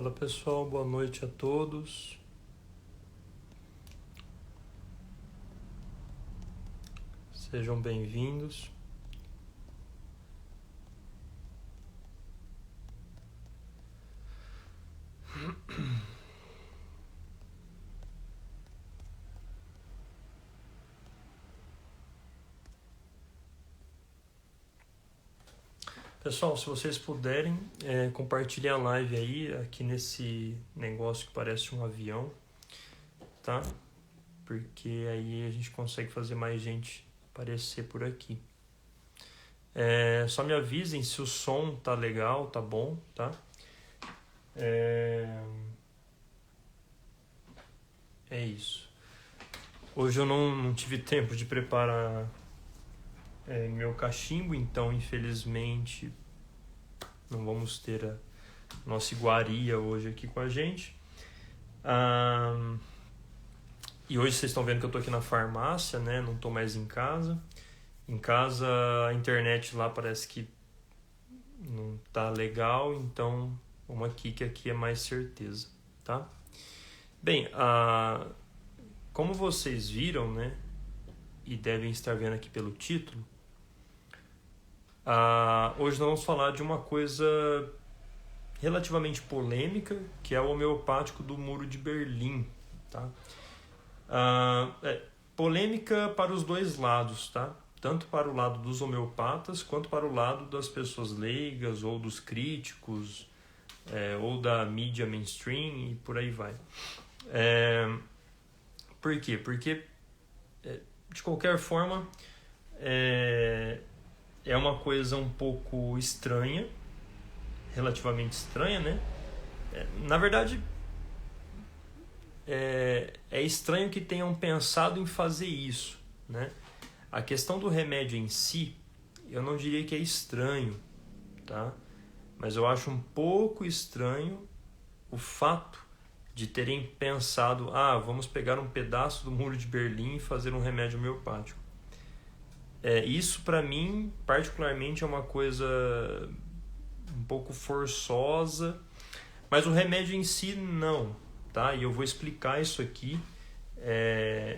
Fala pessoal, boa noite a todos. Sejam bem-vindos. Pessoal, se vocês puderem, compartilhem a live aí, aqui nesse negócio que parece um avião, tá? Porque aí a gente consegue fazer mais gente aparecer por aqui. Só me avisem se o som tá legal, tá bom, tá? É isso. Hoje eu não tive tempo de preparar meu cachimbo, então infelizmente não vamos ter a nossa iguaria hoje aqui com a gente. E hoje vocês estão vendo que eu estou aqui na farmácia, né? Não estou mais em casa. Em casa a internet lá parece que não tá legal, então vamos aqui que aqui é mais certeza, tá? Bem, como vocês viram, né? E devem estar vendo aqui pelo título, hoje nós vamos falar de uma coisa relativamente polêmica, que é o homeopático do Muro de Berlim, tá? Polêmica para os dois lados, tá? Tanto para o lado dos homeopatas, quanto para o lado das pessoas leigas, ou dos críticos, ou da mídia mainstream, e por aí vai. Por quê? Porque, de qualquer forma, é uma coisa um pouco estranha, relativamente estranha, né? Na verdade, é estranho que tenham pensado em fazer isso, né? A questão do remédio em si, eu não diria que é estranho, tá? Mas eu acho um pouco estranho o fato de terem pensado, vamos pegar um pedaço do Muro de Berlim e fazer um remédio homeopático. Isso, para mim, particularmente, é uma coisa um pouco forçosa, mas o remédio em si, não, tá? E eu vou explicar isso aqui,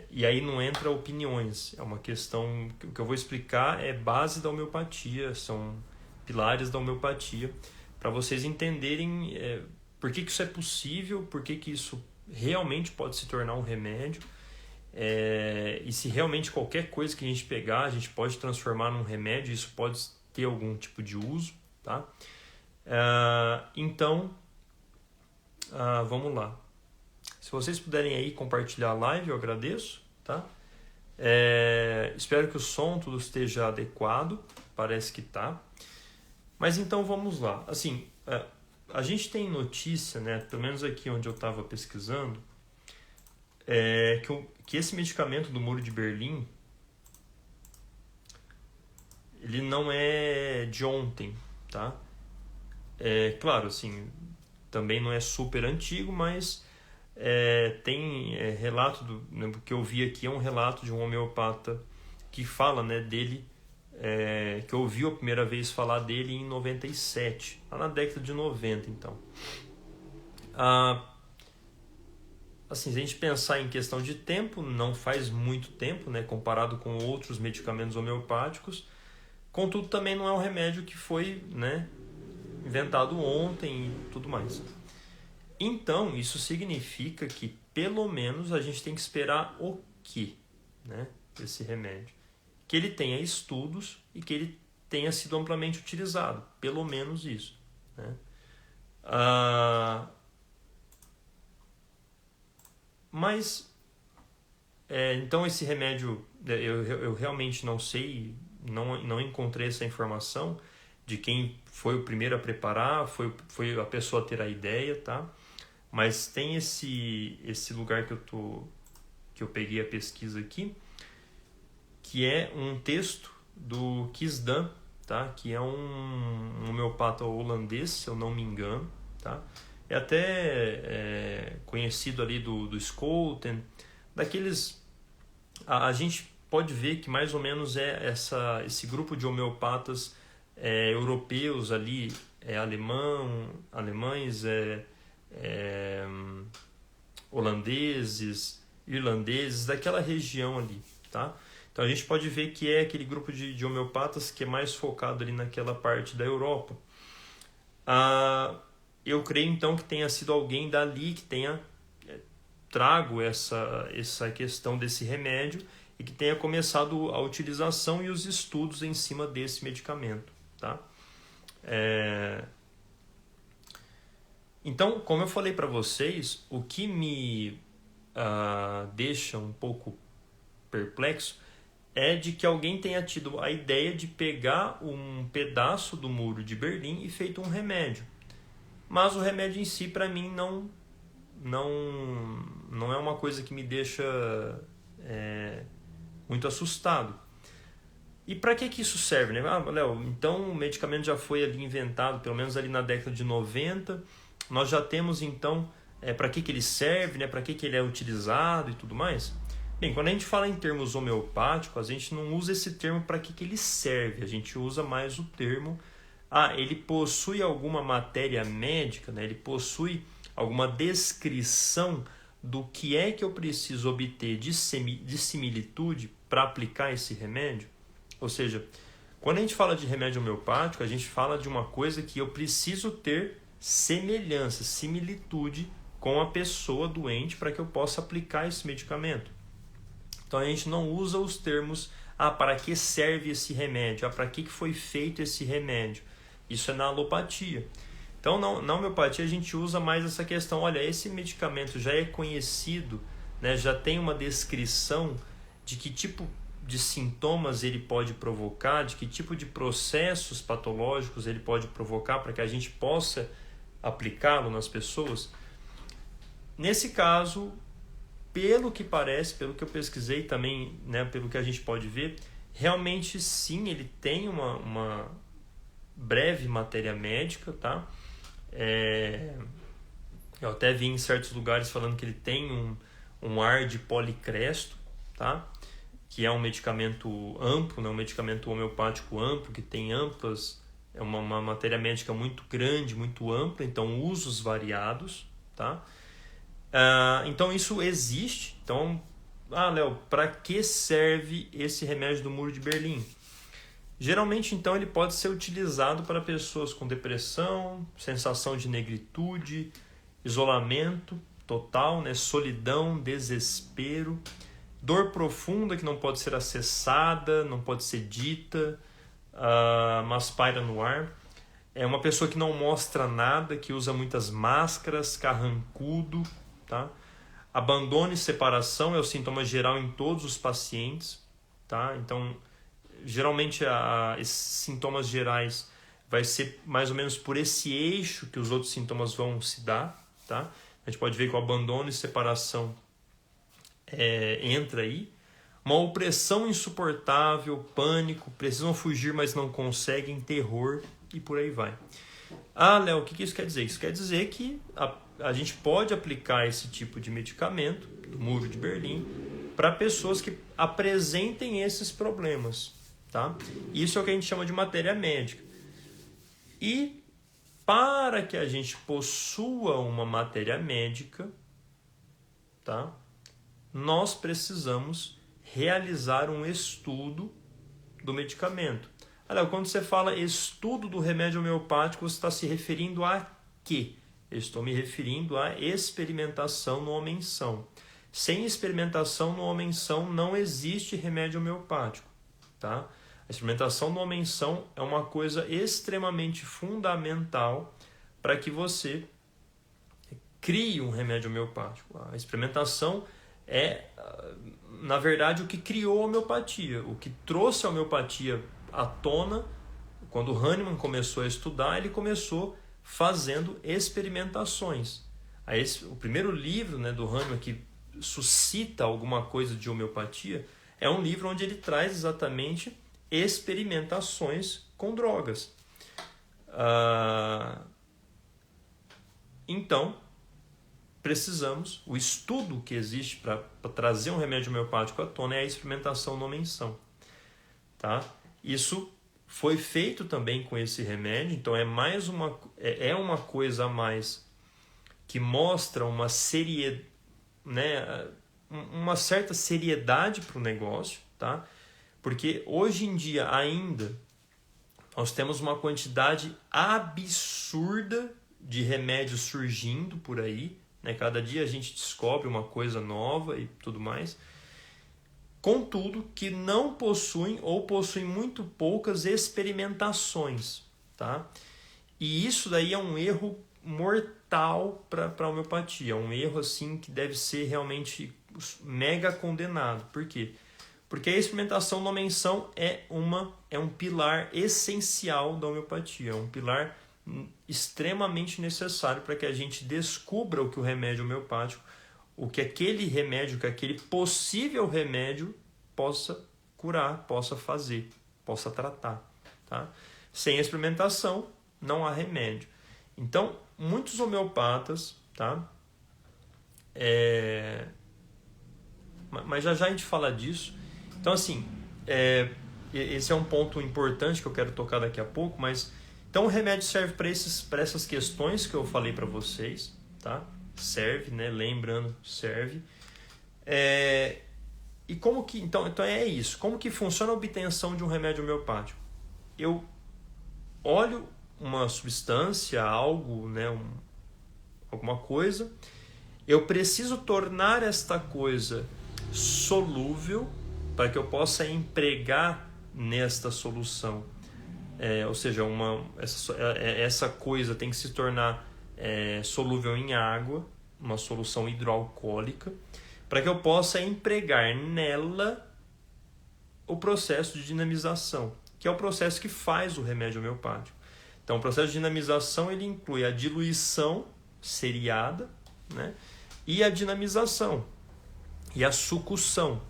e aí não entra opiniões, é uma questão, o que eu vou explicar é base da homeopatia, são pilares da homeopatia, para vocês entenderem por que isso é possível, por que isso realmente pode se tornar um remédio, e se realmente qualquer coisa que a gente pegar, a gente pode transformar num remédio, isso pode ter algum tipo de uso, tá? Então, vamos lá. Se vocês puderem aí compartilhar a live, eu agradeço, tá? Espero que o som tudo esteja adequado, parece que tá. Mas então vamos lá. Assim, a gente tem notícia, né, pelo menos aqui onde eu estava pesquisando, que esse medicamento do Muro de Berlim, ele não é de ontem, tá? Claro, assim, também não é super antigo, mas tem relato, o que eu vi aqui é um relato de um homeopata que fala, né, dele, que ouviu a primeira vez falar dele em 97, lá na década de 90, então. Assim, se a gente pensar em questão de tempo, não faz muito tempo, né, comparado com outros medicamentos homeopáticos, contudo também não é um remédio que foi, né, inventado ontem e tudo mais. Então, isso significa que, pelo menos, a gente tem que esperar o quê, né, esse remédio? Que ele tenha estudos e que ele tenha sido amplamente utilizado, pelo menos isso, né? Mas, então esse remédio, eu realmente não sei, não encontrei essa informação de quem foi o primeiro a preparar, foi a pessoa a ter a ideia, tá? Mas tem esse lugar que eu peguei a pesquisa aqui, que é um texto do Kisdan, tá? Que é um homeopata holandês, se eu não me engano, tá? É até conhecido ali do Scholten, daqueles... A gente pode ver que mais ou menos esse grupo de homeopatas europeus ali, alemães, holandeses, irlandeses, daquela região ali, tá? Então a gente pode ver que é aquele grupo de homeopatas que é mais focado ali naquela parte da Europa. Eu creio então que tenha sido alguém dali que tenha trago essa questão desse remédio e que tenha começado a utilização e os estudos em cima desse medicamento, tá? Então, como eu falei para vocês, o que me deixa um pouco perplexo é de que alguém tenha tido a ideia de pegar um pedaço do Muro de Berlim e feito um remédio. Mas o remédio em si, para mim, não é uma coisa que me deixa muito assustado. E para que isso serve, né? Léo, então o medicamento já foi ali inventado, pelo menos ali na década de 90. Nós já temos, então, para que ele serve, né? Para que ele é utilizado e tudo mais. Bem, quando a gente fala em termos homeopáticos, a gente não usa esse termo para que ele serve. A gente usa mais o termo, ele possui alguma matéria médica, né? Ele possui alguma descrição do que é que eu preciso obter de similitude para aplicar esse remédio. Ou seja, quando a gente fala de remédio homeopático, a gente fala de uma coisa que eu preciso ter semelhança, similitude com a pessoa doente para que eu possa aplicar esse medicamento. Então a gente não usa os termos, para que serve esse remédio, para que foi feito esse remédio. Isso é na alopatia. Então na homeopatia a gente usa mais essa questão, olha, esse medicamento já é conhecido, né, já tem uma descrição de que tipo de sintomas ele pode provocar, de que tipo de processos patológicos ele pode provocar para que a gente possa aplicá-lo nas pessoas. Nesse caso, pelo que parece, pelo que eu pesquisei também, né, pelo que a gente pode ver, realmente sim, ele tem uma breve matéria médica, tá? Eu até vi em certos lugares falando que ele tem um ar de policresto, tá? Que é um medicamento amplo, né? Um medicamento homeopático amplo, que tem amplas, é uma matéria médica muito grande, muito ampla, então usos variados, tá? Então isso existe. Então, Léo, para que serve esse remédio do Muro de Berlim? Geralmente, então, ele pode ser utilizado para pessoas com depressão, sensação de negritude, isolamento total, né? Solidão, desespero, dor profunda que não pode ser acessada, não pode ser dita, mas paira no ar. É uma pessoa que não mostra nada, que usa muitas máscaras, carrancudo, tá? Abandono e separação é o sintoma geral em todos os pacientes, tá? Então, geralmente esses sintomas gerais vai ser mais ou menos por esse eixo que os outros sintomas vão se dar, tá? A gente pode ver que o abandono e separação entra aí. Uma opressão insuportável, pânico, precisam fugir, mas não conseguem, terror e por aí vai. Léo, o que isso quer dizer? Isso quer dizer que a gente pode aplicar esse tipo de medicamento, do Muro de Berlim, para pessoas que apresentem esses problemas, tá? Isso é o que a gente chama de matéria médica. E para que a gente possua uma matéria médica, tá? Nós precisamos realizar um estudo do medicamento. Olha, quando você fala estudo do remédio homeopático, você está se referindo a quê? Eu estou me referindo à experimentação no homem-são. Sem experimentação no homem-são não existe remédio homeopático, tá? A experimentação no homem-são é uma coisa extremamente fundamental para que você crie um remédio homeopático. A experimentação é, na verdade, o que criou a homeopatia, o que trouxe a homeopatia à tona. Quando Hahnemann começou a estudar, ele começou fazendo experimentações. O primeiro livro, né, do Hahnemann que suscita alguma coisa de homeopatia é um livro onde ele traz exatamente experimentações com drogas. Então, o estudo que existe para trazer um remédio homeopático à tona é a experimentação no homem-são, tá? Isso foi feito também com esse remédio, então é uma coisa a mais que mostra uma né, uma certa seriedade para o negócio, tá? Porque hoje em dia ainda nós temos uma quantidade absurda de remédios surgindo por aí, né? Cada dia a gente descobre uma coisa nova e tudo mais. Contudo, que não possuem ou possuem muito poucas experimentações, tá? E isso daí é um erro mortal para a homeopatia, é um erro assim que deve ser realmente mega condenado. Por quê? Porque a experimentação na menção é um pilar essencial da homeopatia, é um pilar extremamente necessário para que a gente descubra o que o remédio homeopático, o que aquele remédio, que aquele possível remédio possa curar, possa fazer, possa tratar, tá? Sem experimentação não há remédio. Então, muitos homeopatas, tá? Mas já a gente fala disso. Então, assim, esse é um ponto importante que eu quero tocar daqui a pouco, mas então o remédio serve para essas questões que eu falei para vocês, tá? Serve, né? Lembrando, serve. E como que então é isso? Como que funciona a obtenção de um remédio homeopático? Eu olho uma substância, algo, né? Alguma coisa. Eu preciso tornar esta coisa solúvel para que eu possa empregar nesta solução. Ou seja, essa coisa tem que se tornar solúvel em água, uma solução hidroalcoólica, para que eu possa empregar nela o processo de dinamização, que é o processo que faz o remédio homeopático. Então, o processo de dinamização ele inclui a diluição seriada, né, e a dinamização, e a sucção,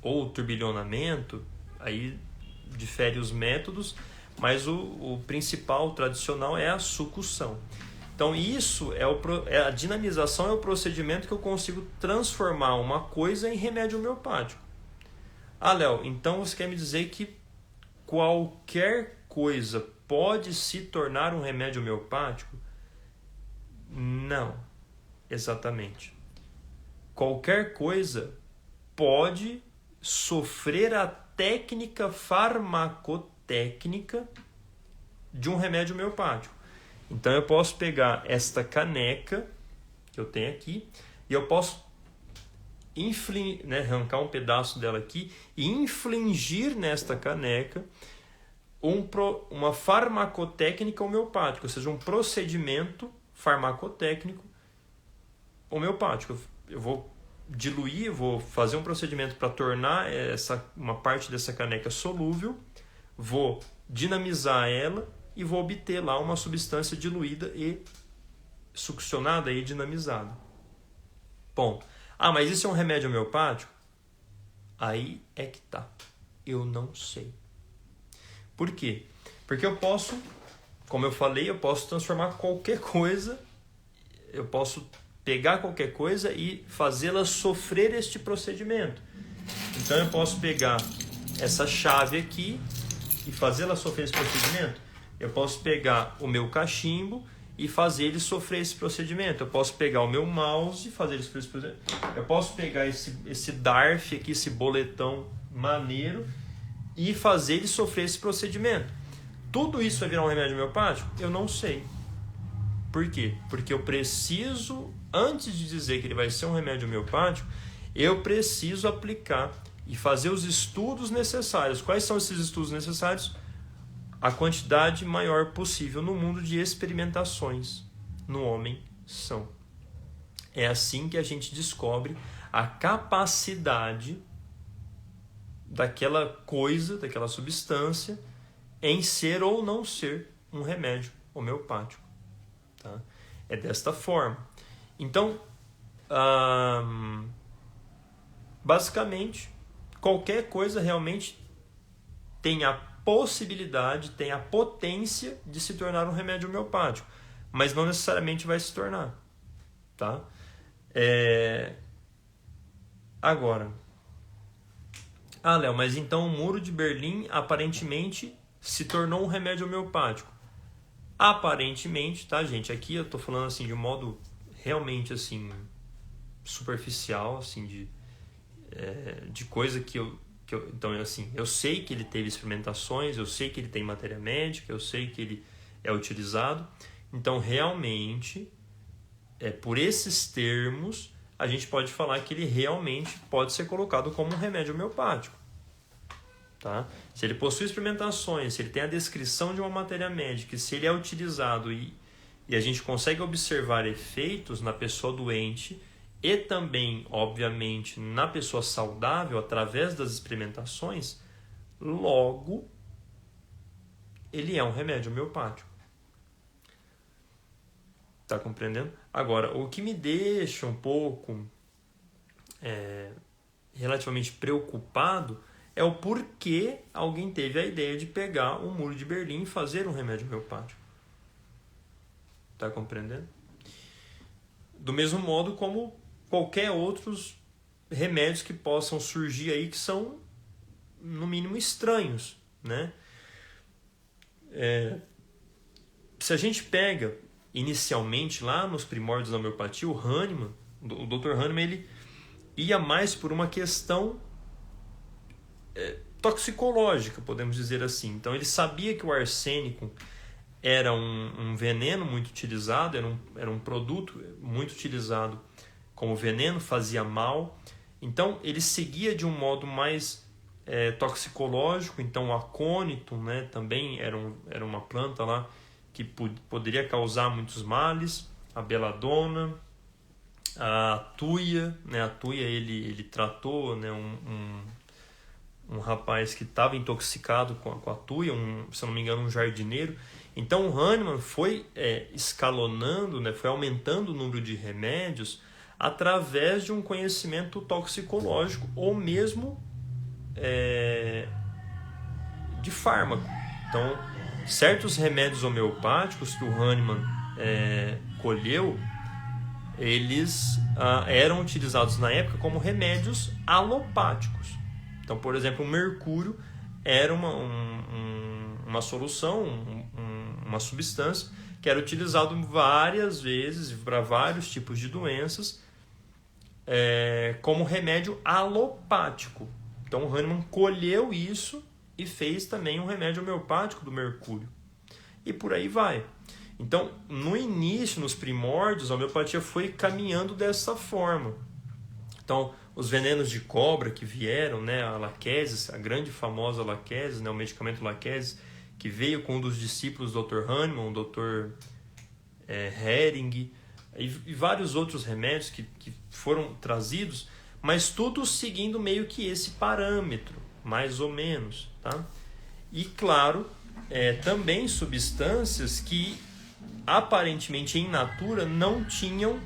ou turbilhonamento, aí difere os métodos, mas o principal, o tradicional, é a sucção. Então, a dinamização é o procedimento que eu consigo transformar uma coisa em remédio homeopático. Ah, Léo, então você quer me dizer que qualquer coisa pode se tornar um remédio homeopático? Não, exatamente. Qualquer coisa pode sofrer a técnica farmacotécnica de um remédio homeopático. Então eu posso pegar esta caneca que eu tenho aqui e eu posso arrancar um pedaço dela aqui e infligir nesta caneca uma farmacotécnica homeopática, ou seja, um procedimento farmacotécnico homeopático. Eu vou diluir, vou fazer um procedimento para tornar uma parte dessa caneca solúvel, vou dinamizar ela e vou obter lá uma substância diluída e succionada e dinamizada. Ponto. Ah, mas isso é um remédio homeopático? Aí é que tá. Eu não sei. Por quê? Porque eu posso, como eu falei, eu posso transformar qualquer coisa, eu posso pegar qualquer coisa e fazê-la sofrer este procedimento. Então eu posso pegar essa chave aqui e fazê-la sofrer esse procedimento. Eu posso pegar o meu cachimbo e fazer ele sofrer esse procedimento. Eu posso pegar o meu mouse e fazer ele sofrer esse procedimento. Eu posso pegar esse DARF aqui, esse boletão maneiro, e fazer ele sofrer esse procedimento. Tudo isso vai virar um remédio homeopático? Eu não sei. Por quê? Porque eu preciso, antes de dizer que ele vai ser um remédio homeopático, eu preciso aplicar e fazer os estudos necessários. Quais são esses estudos necessários? A quantidade maior possível no mundo de experimentações no homem são. É assim que a gente descobre a capacidade daquela coisa, daquela substância, em ser ou não ser um remédio homeopático. Tá? É desta forma. Então, basicamente, qualquer coisa realmente tem a possibilidade, tem a potência de se tornar um remédio homeopático, mas não necessariamente vai se tornar. Tá? Agora, Léo, mas então o Muro de Berlim aparentemente se tornou um remédio homeopático. Aparentemente, tá, gente? Aqui eu estou falando assim de um modo realmente assim superficial, assim de coisa que eu então assim, eu sei que ele teve experimentações, eu sei que ele tem matéria médica, eu sei que ele é utilizado, então realmente por esses termos a gente pode falar que ele realmente pode ser colocado como um remédio homeopático. Tá? Se ele possui experimentações, se ele tem a descrição de uma matéria médica, se ele é utilizado e a gente consegue observar efeitos na pessoa doente e também, obviamente, na pessoa saudável através das experimentações, logo ele é um remédio homeopático. Tá compreendendo? Agora, o que me deixa um pouco relativamente preocupado é o porquê alguém teve a ideia de pegar o Muro de Berlim e fazer um remédio homeopático. Tá compreendendo? Do mesmo modo como qualquer outros remédios que possam surgir aí que são, no mínimo, estranhos, né? Se a gente pega inicialmente lá nos primórdios da homeopatia, o Hahnemann, o Dr. Hahnemann, ele ia mais por uma questão toxicológica, podemos dizer assim. Então ele sabia que o arsênico era um veneno muito utilizado, era um produto muito utilizado como veneno, fazia mal. Então ele seguia de um modo mais toxicológico. Então o acônito, né, também era uma planta lá que poderia causar muitos males, a beladona, a tuia, né? A tuia ele tratou, né, um rapaz que estava intoxicado com a tuia, se eu não me engano, um jardineiro. Então o Hahnemann foi escalonando, né, foi aumentando o número de remédios através de um conhecimento toxicológico ou mesmo de fármaco. Então, certos remédios homeopáticos que o Hahnemann colheu, eles eram utilizados na época como remédios alopáticos. Então, por exemplo, o mercúrio era uma solução, uma substância que era utilizado várias vezes para vários tipos de doenças como remédio alopático. Então, o Hahnemann colheu isso e fez também um remédio homeopático do mercúrio. E por aí vai. Então, no início, nos primórdios, a homeopatia foi caminhando dessa forma. Então, os venenos de cobra que vieram, né, a Laquesis, a grande famosa Laquesis, né, o medicamento Laquesis, que veio com um dos discípulos do Dr. Hahnemann, o Dr. Hering, e vários outros remédios que foram trazidos, mas tudo seguindo meio que esse parâmetro, mais ou menos. Tá? E, claro, também substâncias que aparentemente em natura não tinham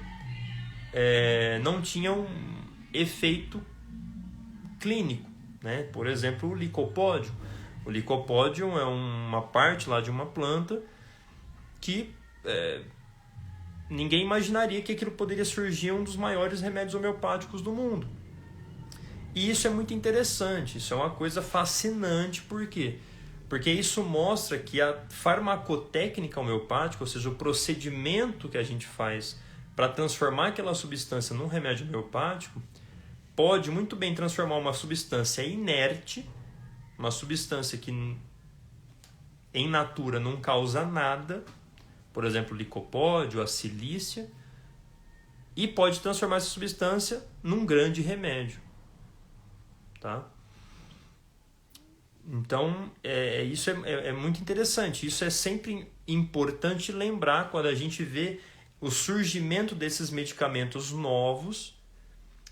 efeito clínico, né? Por exemplo, o licopódio. O licopódio é uma parte lá de uma planta que ninguém imaginaria que aquilo poderia surgir um dos maiores remédios homeopáticos do mundo. E isso é muito interessante, isso é uma coisa fascinante. Por quê? Porque isso mostra que a farmacotécnica homeopática, ou seja, o procedimento que a gente faz para transformar aquela substância num remédio homeopático, pode muito bem transformar uma substância inerte, uma substância que em natura não causa nada, por exemplo, o licopódio, a silícia, e pode transformar essa substância num grande remédio. Tá? Então, isso é muito interessante. Isso é sempre importante lembrar quando a gente vê o surgimento desses medicamentos novos.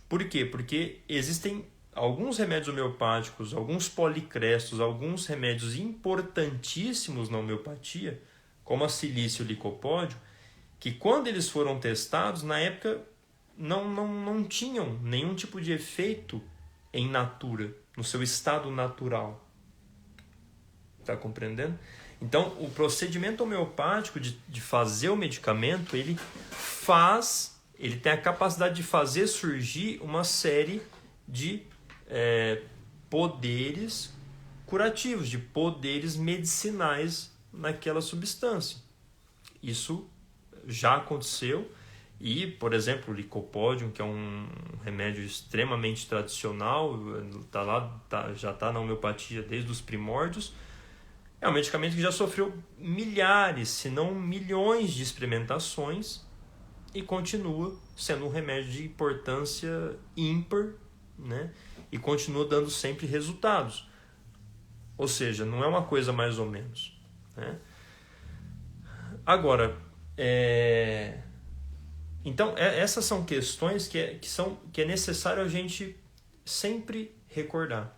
Por quê? Porque existem alguns remédios homeopáticos, alguns policrestos, alguns remédios importantíssimos na homeopatia, como a silícia e o licopódio, que quando eles foram testados, na época não tinham nenhum tipo de efeito em natura, no seu estado natural. Está compreendendo? Então, o procedimento homeopático de fazer o medicamento, ele tem a capacidade de fazer surgir uma série de poderes curativos, de poderes medicinais naquela substância. Isso já aconteceu E, por exemplo, o Licopodium, que é um remédio extremamente tradicional, já está na homeopatia desde os primórdios, é um medicamento que já sofreu milhares, se não milhões de experimentações e continua sendo um remédio de importância ímpar, né? E continua dando sempre resultados. Ou seja, não é uma coisa mais ou menos, né? Agora, então, essas são questões que é necessário a gente sempre recordar.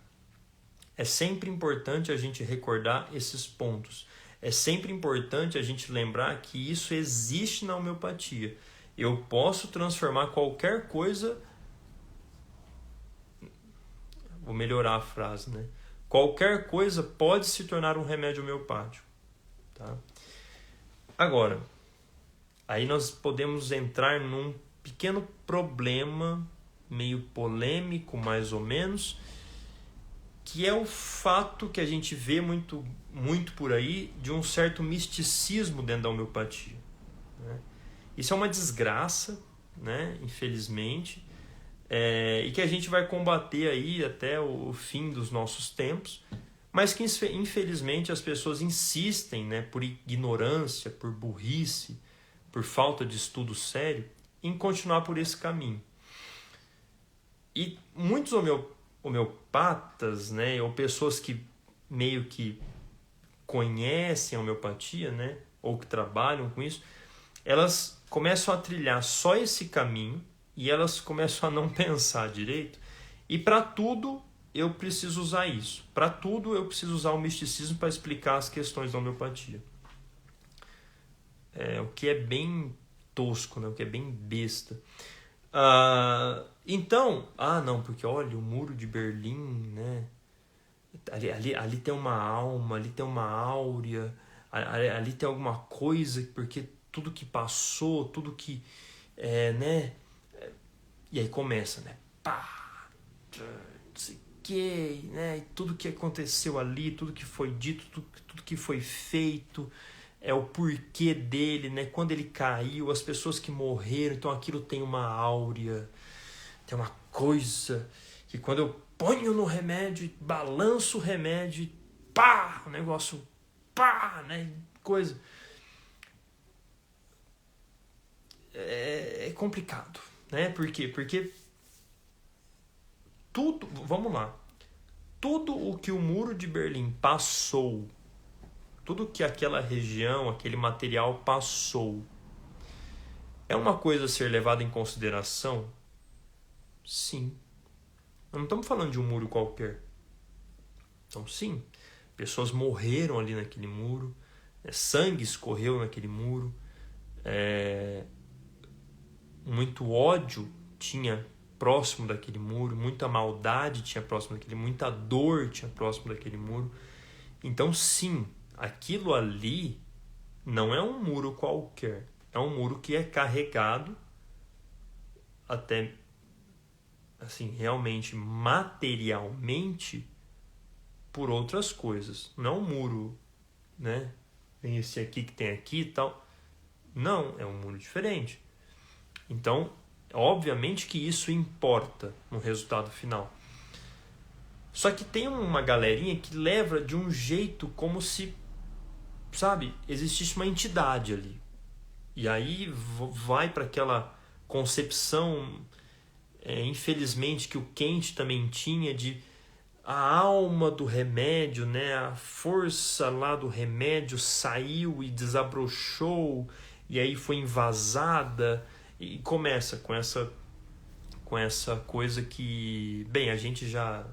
É sempre importante a gente recordar esses pontos. É sempre importante a gente lembrar que isso existe na homeopatia. Eu posso transformar qualquer coisa... Vou melhorar a frase, né? Qualquer coisa pode se tornar um remédio homeopático. Tá? Agora, aí nós podemos entrar num pequeno problema, meio polêmico, mais ou menos, que é o fato que a gente vê muito, muito por aí de um certo misticismo dentro da homeopatia, né? Isso é uma desgraça, né? Infelizmente, e que a gente vai combater aí até o fim dos nossos tempos, mas que infelizmente as pessoas insistem, né, por ignorância, por burrice, por falta de estudo sério, em continuar por esse caminho. E muitos homeopatas, né, ou pessoas que meio que conhecem a homeopatia, né, ou que trabalham com isso, elas começam a trilhar só esse caminho e elas começam a não pensar direito. E para tudo eu preciso usar isso. Para tudo eu preciso usar o misticismo para explicar as questões da homeopatia. O que é bem tosco, né? O que é bem besta. Então, não, porque olha, o Muro de Berlim, né? Ali tem uma alma, ali tem uma áurea, ali tem alguma coisa, porque tudo que passou, tudo que... né? E aí começa, né? Pá! Não sei o que, né? E tudo que aconteceu ali, tudo que foi dito, tudo que foi feito... o porquê dele, né? Quando ele caiu, as pessoas que morreram, então aquilo tem uma áurea, tem uma coisa que quando eu ponho no remédio, balanço o remédio, pá, o negócio, pá, né? Coisa. É complicado, né? Por quê? Porque tudo, vamos lá, tudo o que o Muro de Berlim passou, tudo que aquela região, aquele material passou, é uma coisa a ser levada em consideração? Sim. Não estamos falando de um muro qualquer. Então, sim, pessoas morreram ali naquele muro, sangue escorreu naquele muro, muito ódio tinha próximo daquele muro, muita maldade tinha próximo daquele muro, muita dor tinha próximo daquele muro. Então, sim, aquilo ali não é um muro qualquer. É um muro que é carregado até, assim, realmente, materialmente, por outras coisas. Não é um muro, né? Tem esse aqui que tem aqui e tal. Não, é um muro diferente. Então, obviamente que isso importa no resultado final. Só que tem uma galerinha que leva de um jeito como se, sabe, existisse uma entidade ali. E aí vai para aquela concepção, infelizmente, que o Kant também tinha de a alma do remédio, né? A força lá do remédio saiu e desabrochou, e aí foi invasada, e começa com essa coisa que, bem, a gente já,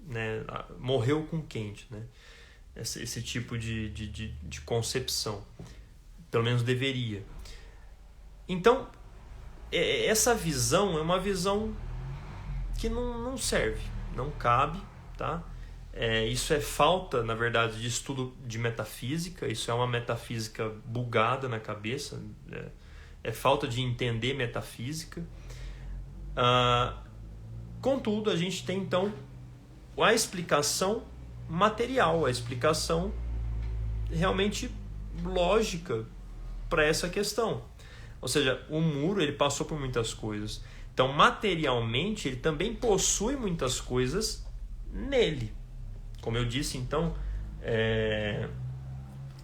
né, morreu com Kant, né? Esse tipo de concepção, pelo menos deveria. Então, essa visão é uma visão que não serve, não cabe, tá? Isso é falta, na verdade, de estudo de metafísica, isso é uma metafísica bugada na cabeça, é falta de entender metafísica. Contudo, a gente tem, então, a explicação material, a explicação realmente lógica para essa questão. Ou seja, o muro ele passou por muitas coisas. Então, materialmente, ele também possui muitas coisas nele. Como eu disse, então,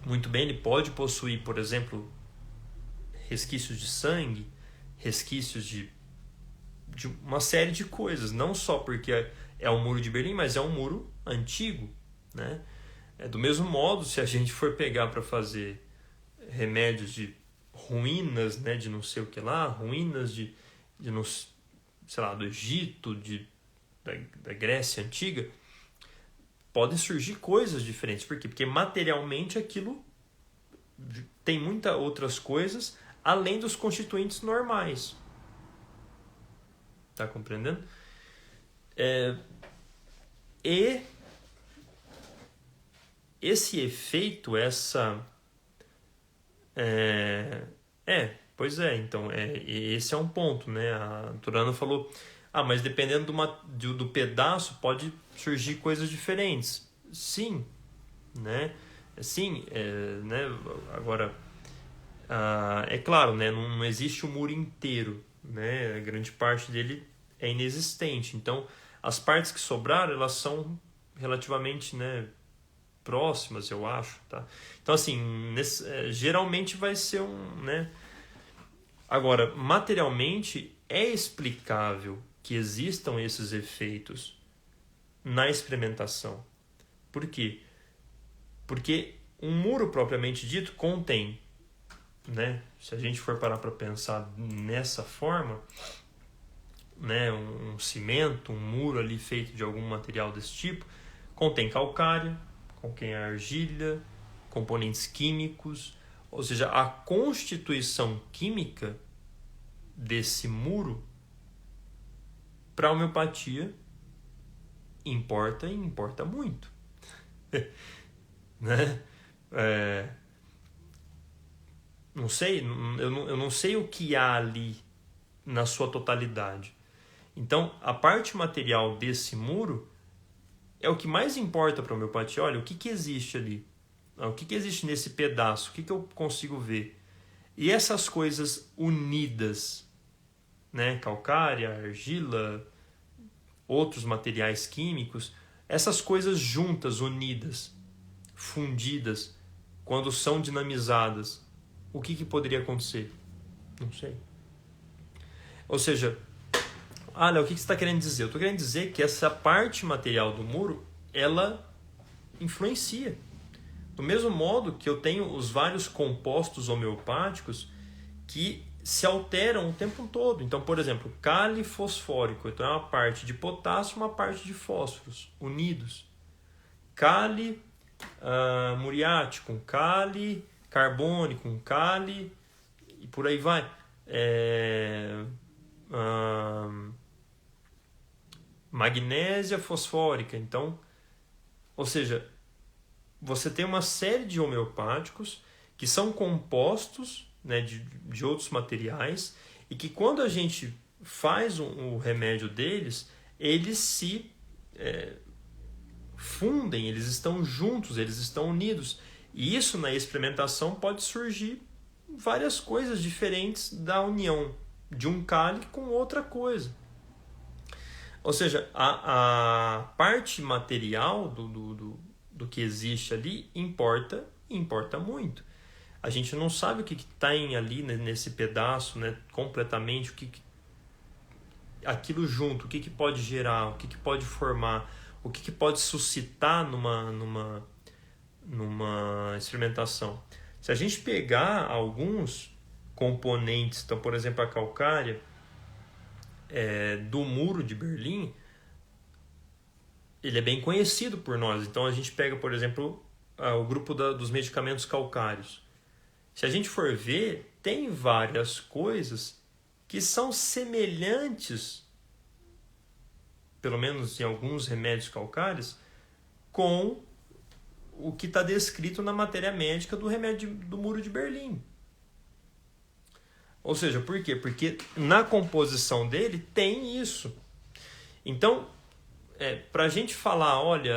muito bem, ele pode possuir, por exemplo, resquícios de sangue, resquícios de uma série de coisas. Não só porque é o Muro de Berlim, mas é um muro antigo, né? Do mesmo modo, se a gente for pegar para fazer remédios de ruínas, né, de não sei o que lá, ruínas de não, sei lá, do Egito, da Grécia Antiga, podem surgir coisas diferentes. Por quê? Porque materialmente aquilo tem muitas outras coisas além dos constituintes normais. Tá compreendendo? E esse efeito, pois é, então, esse é um ponto, né? A Turana falou, mas dependendo do pedaço pode surgir coisas diferentes. Sim, né? Sim, né? Agora, é claro, né? Não existe o muro inteiro, né? A grande parte dele é inexistente. Então, as partes que sobraram, elas são relativamente, né, próximas, eu acho, tá? Então, assim, geralmente vai ser né? Agora, materialmente, é explicável que existam esses efeitos na experimentação. Por quê? Porque um muro propriamente dito contém, né? Se a gente for parar para pensar nessa forma, né? Um cimento, um muro ali feito de algum material desse tipo, contém calcário, contém argila, componentes químicos, ou seja, a constituição química desse muro para a homeopatia importa e importa muito. Né? Não sei, eu não sei o que há ali na sua totalidade. Então, a parte material desse muro é o que mais importa para a homeopatia. Olha, o que existe ali? O que existe nesse pedaço? O que eu consigo ver? E essas coisas unidas, né? Calcária, argila, outros materiais químicos, essas coisas juntas, unidas, fundidas, quando são dinamizadas, o que poderia acontecer? Não sei. Ou seja, Léo, o que você está querendo dizer? Eu estou querendo dizer que essa parte material do muro, ela influencia. Do mesmo modo que eu tenho os vários compostos homeopáticos que se alteram o tempo todo. Então, por exemplo, cáli fosfórico. Então, é uma parte de potássio e uma parte de fósforos unidos. Cáli muriático, cáli carbônico, cáli e por aí vai. Magnésia fosfórica. Então, ou seja, você tem uma série de homeopáticos que são compostos, né, de outros materiais e que quando a gente faz o remédio deles, eles se fundem, eles estão juntos, eles estão unidos. E isso na experimentação pode surgir várias coisas diferentes da união de um cálice com outra coisa. Ou seja, a parte material do que existe ali importa muito. A gente não sabe o que tem ali nesse pedaço, né, completamente, aquilo junto, o que pode gerar, o que pode formar, o que pode suscitar numa experimentação. Se a gente pegar alguns componentes, então, por exemplo, a calcária do Muro de Berlim, ele é bem conhecido por nós. Então, a gente pega, por exemplo, o grupo dos medicamentos calcários. Se a gente for ver, tem várias coisas que são semelhantes, pelo menos em alguns remédios calcários, com o que está descrito na matéria médica do remédio do Muro de Berlim. Ou seja, por quê? Porque na composição dele tem isso. Então, para a gente falar, olha,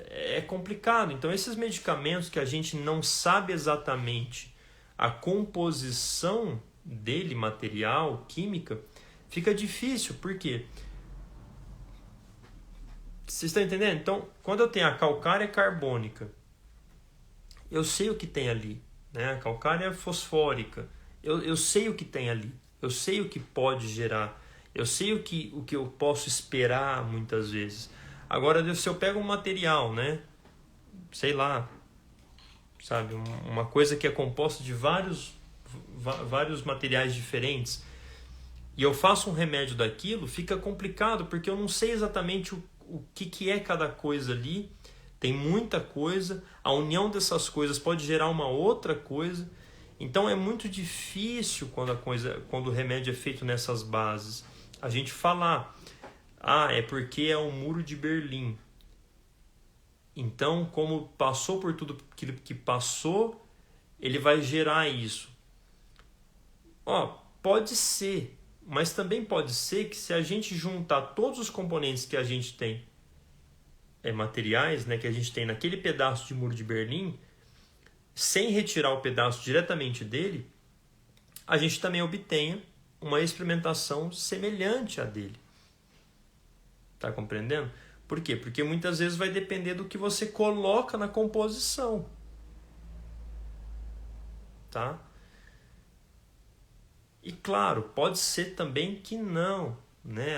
é complicado. Então, esses medicamentos que a gente não sabe exatamente a composição dele, material, química, fica difícil. Por quê? Vocês estão entendendo? Então, quando eu tenho a calcária carbônica, eu sei o que tem ali, né? A calcária fosfórica, eu sei o que tem ali, eu sei o que pode gerar, eu sei o que eu posso esperar muitas vezes. Agora, se eu pego um material, né? Sei lá, sabe? Uma coisa que é composta de vários materiais diferentes, e eu faço um remédio daquilo, fica complicado, porque eu não sei exatamente o que é cada coisa ali. Tem muita coisa, a união dessas coisas pode gerar uma outra coisa. Então é muito difícil quando o remédio é feito nessas bases, a gente falar, é porque é o Muro de Berlim. Então, como passou por tudo que passou, ele vai gerar isso. Pode ser, mas também pode ser que se a gente juntar todos os componentes que a gente tem, materiais, né, que a gente tem naquele pedaço de Muro de Berlim, sem retirar o pedaço diretamente dele, a gente também obtenha uma experimentação semelhante à dele. Tá compreendendo? Por quê? Porque muitas vezes vai depender do que você coloca na composição. Tá? E claro, pode ser também que não, né?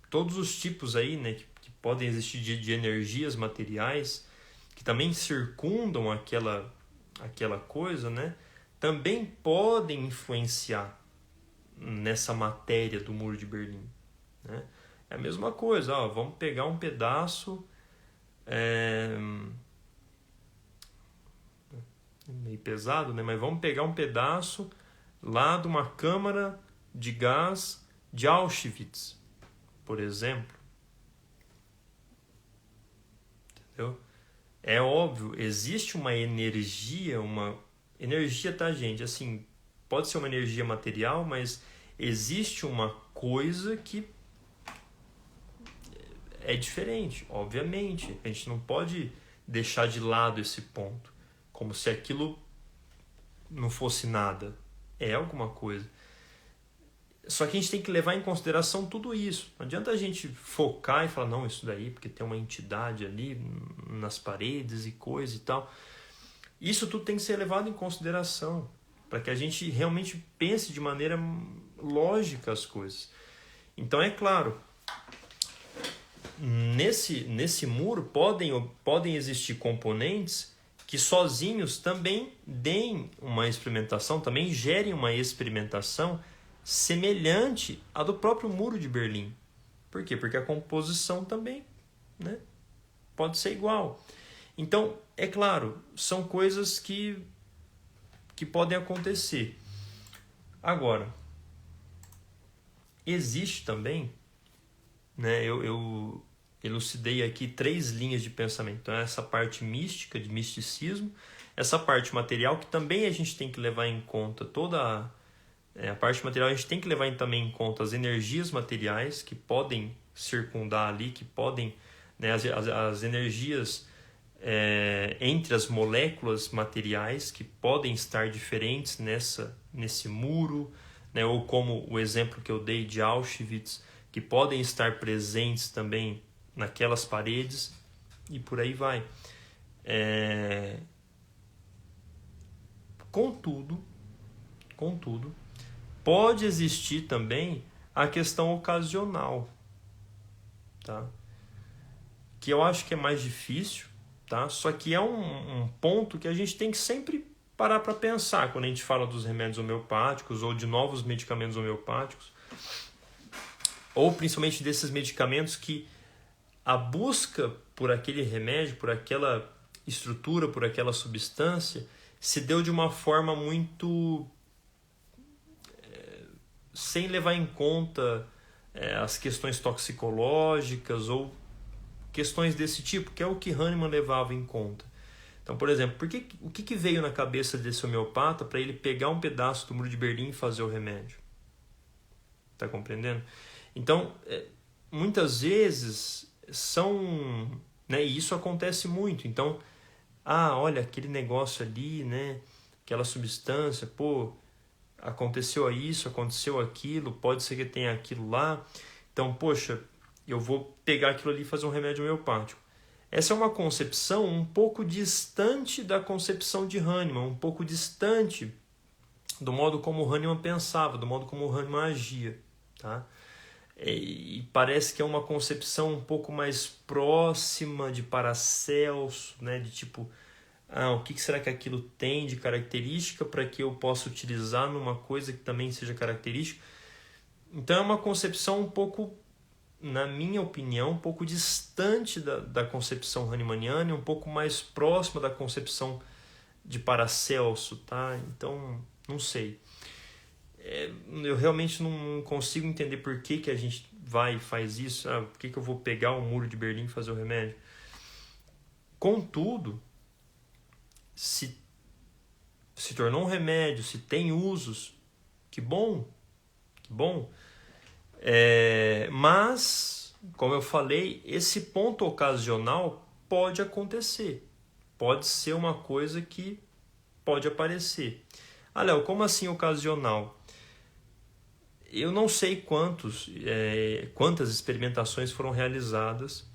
Todos os tipos aí, né, que podem existir de energias materiais, que também circundam aquela coisa, né, também podem influenciar nessa matéria do Muro de Berlim, né? É a mesma coisa, vamos pegar um pedaço meio pesado, né? Mas vamos pegar um pedaço lá de uma câmara de gás de Auschwitz, por exemplo. Entendeu? É óbvio, existe uma energia, tá, gente? Assim, pode ser uma energia material, mas existe uma coisa que é diferente, obviamente. A gente não pode deixar de lado esse ponto, como se aquilo não fosse nada. É alguma coisa. Só que a gente tem que levar em consideração tudo isso. Não adianta a gente focar e falar, não, isso daí, porque tem uma entidade ali nas paredes e coisa e tal. Isso tudo tem que ser levado em consideração, para que a gente realmente pense de maneira lógica as coisas. Então, é claro, nesse muro podem existir componentes que sozinhos também deem uma experimentação, também gerem uma experimentação semelhante à do próprio Muro de Berlim. Por quê? Porque a composição também, né, pode ser igual. Então, é claro, são coisas que podem acontecer. Agora, existe também, né, eu elucidei aqui 3 linhas de pensamento. Então, essa parte mística, de misticismo, essa parte material, que também a gente tem que levar em conta toda a parte material, a gente tem que levar também em conta as energias materiais que podem circundar ali, que podem, né, as energias entre as moléculas materiais que podem estar diferentes nesse muro, né, ou como o exemplo que eu dei de Auschwitz, que podem estar presentes também naquelas paredes, e por aí vai. Contudo, pode existir também a questão ocasional, tá? Que eu acho que é mais difícil, tá? Só que é um ponto que a gente tem que sempre parar para pensar quando a gente fala dos remédios homeopáticos ou de novos medicamentos homeopáticos, ou principalmente desses medicamentos que a busca por aquele remédio, por aquela estrutura, por aquela substância, se deu de uma forma muito sem levar em conta as questões toxicológicas ou questões desse tipo, que é o que Hahnemann levava em conta. Então, por exemplo, o que veio na cabeça desse homeopata para ele pegar um pedaço do Muro de Berlim e fazer o remédio? Está compreendendo? Então, muitas vezes e isso acontece muito. Então, olha, aquele negócio ali, né? aquela substância, pô, aconteceu isso, aconteceu aquilo, pode ser que tenha aquilo lá, então, poxa, eu vou pegar aquilo ali e fazer um remédio homeopático. Essa é uma concepção um pouco distante da concepção de Hahnemann, um pouco distante do modo como o Hahnemann pensava, do modo como o Hahnemann agia, tá? E parece que é uma concepção um pouco mais próxima de Paracelso, né? De tipo, o que será que aquilo tem de característica para que eu possa utilizar numa coisa que também seja característica? Então é uma concepção um pouco, na minha opinião, um pouco distante da concepção hahnemanniana e um pouco mais próxima da concepção de Paracelso, tá? Então, não sei. Eu realmente não consigo entender por que a gente vai e faz isso. Por que eu vou pegar o Muro de Berlim e fazer o remédio? Contudo, se tornou um remédio, se tem usos, que bom, que bom. Mas, como eu falei, esse ponto ocasional pode acontecer. Pode ser uma coisa que pode aparecer. Léo, como assim ocasional? Eu não sei quantas experimentações foram realizadas.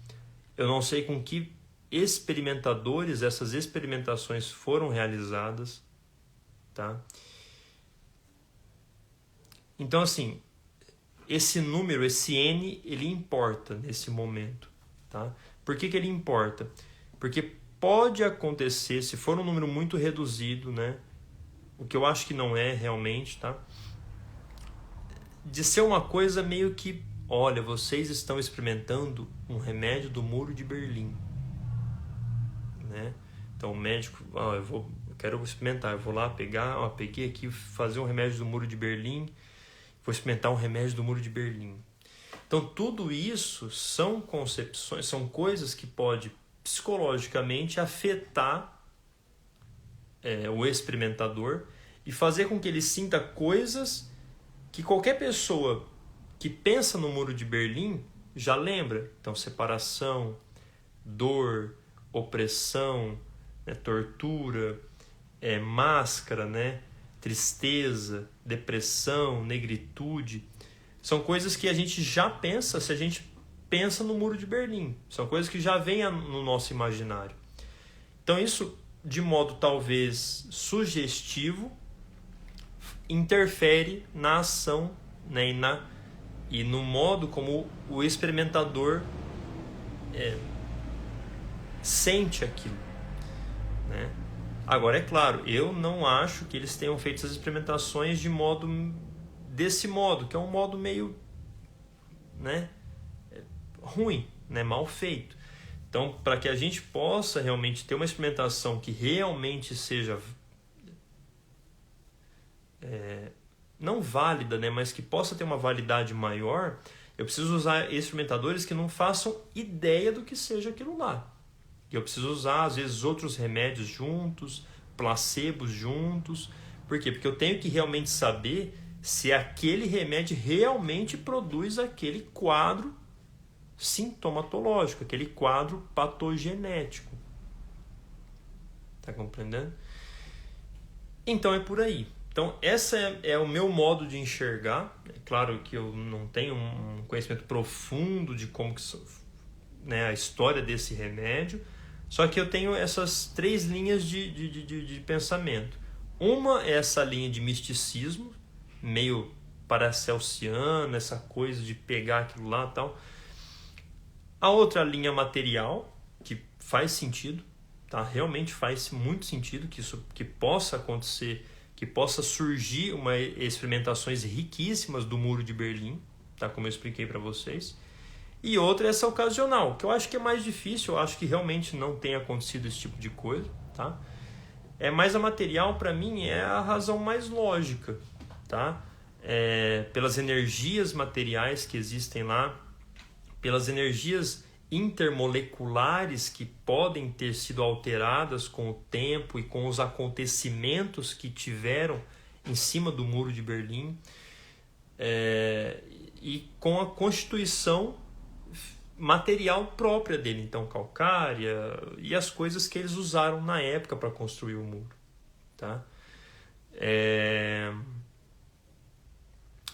Eu não sei com que experimentadores essas experimentações foram realizadas. Tá? Então, assim, esse número, esse N, ele importa nesse momento. Tá? Por que ele importa? Porque pode acontecer, se for um número muito reduzido, né? O que eu acho que não é realmente, tá? De ser uma coisa meio que, olha, vocês estão experimentando um remédio do Muro de Berlim, né? Então o médico, eu quero experimentar, eu vou lá pegar, peguei aqui, fazer um remédio do Muro de Berlim, vou experimentar um remédio do Muro de Berlim. Então tudo isso são concepções, são coisas que pode psicologicamente afetar o experimentador e fazer com que ele sinta coisas que qualquer pessoa que pensa no Muro de Berlim já lembra. Então, separação, dor, opressão, né, tortura, máscara, né, tristeza, depressão, negritude. São coisas que a gente já pensa se a gente pensa no Muro de Berlim. São coisas que já vêm no nosso imaginário. Então, isso, de modo talvez sugestivo, interfere na ação, né, e no modo como o experimentador sente aquilo, né? Agora, é claro, eu não acho que eles tenham feito essas experimentações desse modo, que é um modo meio, né, ruim, né, mal feito. Então, para que a gente possa realmente ter uma experimentação que realmente seja não válida, né, mas que possa ter uma validade maior, eu preciso usar experimentadores que não façam ideia do que seja aquilo lá. Eu preciso usar, às vezes, outros remédios juntos, placebos juntos. Por quê? Porque eu tenho que realmente saber se aquele remédio realmente produz aquele quadro sintomatológico, aquele quadro patogenético. Tá compreendendo? Então é por aí. Então, esse é o meu modo de enxergar. É claro que eu não tenho um conhecimento profundo de como que, né, a história desse remédio, só que eu tenho essas 3 linhas de pensamento. Uma é essa linha de misticismo, meio paracelsiana, essa coisa de pegar aquilo lá e tal. A outra linha material, que faz sentido, tá? Realmente faz muito sentido que isso que possa acontecer, que possa surgir experimentações riquíssimas do Muro de Berlim, tá? Como eu expliquei para vocês. E outra é essa ocasional, que eu acho que é mais difícil, eu acho que realmente não tem acontecido esse tipo de coisa, tá? Mas a material, para mim, é a razão mais lógica, tá? Pelas energias materiais que existem lá, pelas energias intermoleculares que podem ter sido alteradas com o tempo e com os acontecimentos que tiveram em cima do Muro de Berlim, e com a constituição material própria dele, então calcária e as coisas que eles usaram na época para construir o muro, tá?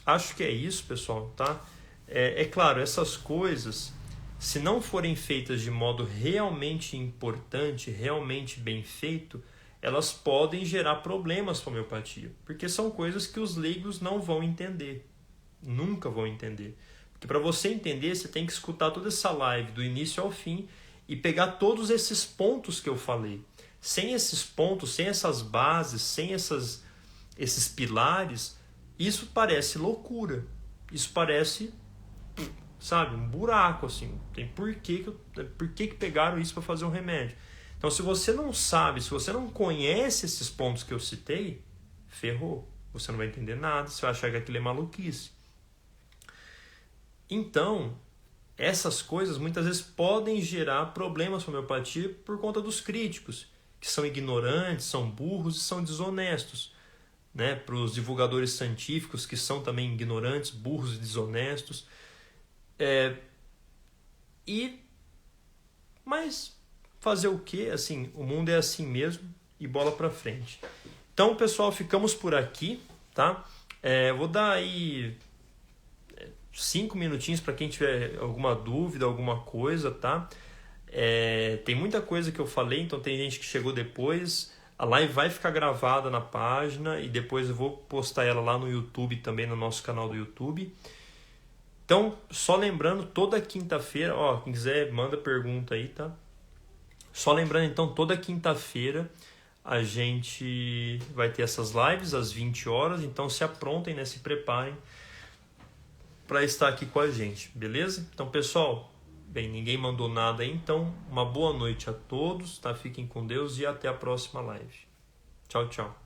Acho que é isso, pessoal, tá? É claro, essas coisas, se não forem feitas de modo realmente importante, realmente bem feito, elas podem gerar problemas para a homeopatia, porque são coisas que os leigos não vão entender, nunca vão entender. Porque para você entender, você tem que escutar toda essa live do início ao fim e pegar todos esses pontos que eu falei. Sem esses pontos, sem essas bases, sem esses pilares, isso parece loucura. Isso parece, sabe, um buraco, assim. Tem por que pegaram isso para fazer um remédio? Então, se você não sabe, se você não conhece esses pontos que eu citei, ferrou. Você não vai entender nada, você vai achar que aquilo é maluquice. Então, essas coisas muitas vezes podem gerar problemas para a homeopatia por conta dos críticos, que são ignorantes, são burros e são desonestos. Né? Para os divulgadores científicos, que são também ignorantes, burros e desonestos. Mas fazer o quê? Assim, o mundo é assim mesmo e bola para frente. Então, pessoal, ficamos por aqui, tá? Vou dar aí 5 minutinhos para quem tiver alguma dúvida, alguma coisa, tá? Tem muita coisa que eu falei, então tem gente que chegou depois. A live vai ficar gravada na página e depois eu vou postar ela lá no YouTube também, no nosso canal do YouTube. Então, só lembrando, toda quinta-feira, quem quiser manda pergunta aí, tá? Só lembrando, então, toda quinta-feira a gente vai ter essas lives às 20 horas, então se aprontem, né? Se preparem para estar aqui com a gente, beleza? Então, pessoal, bem, ninguém mandou nada aí, então uma boa noite a todos, tá? Fiquem com Deus e até a próxima live. Tchau, tchau.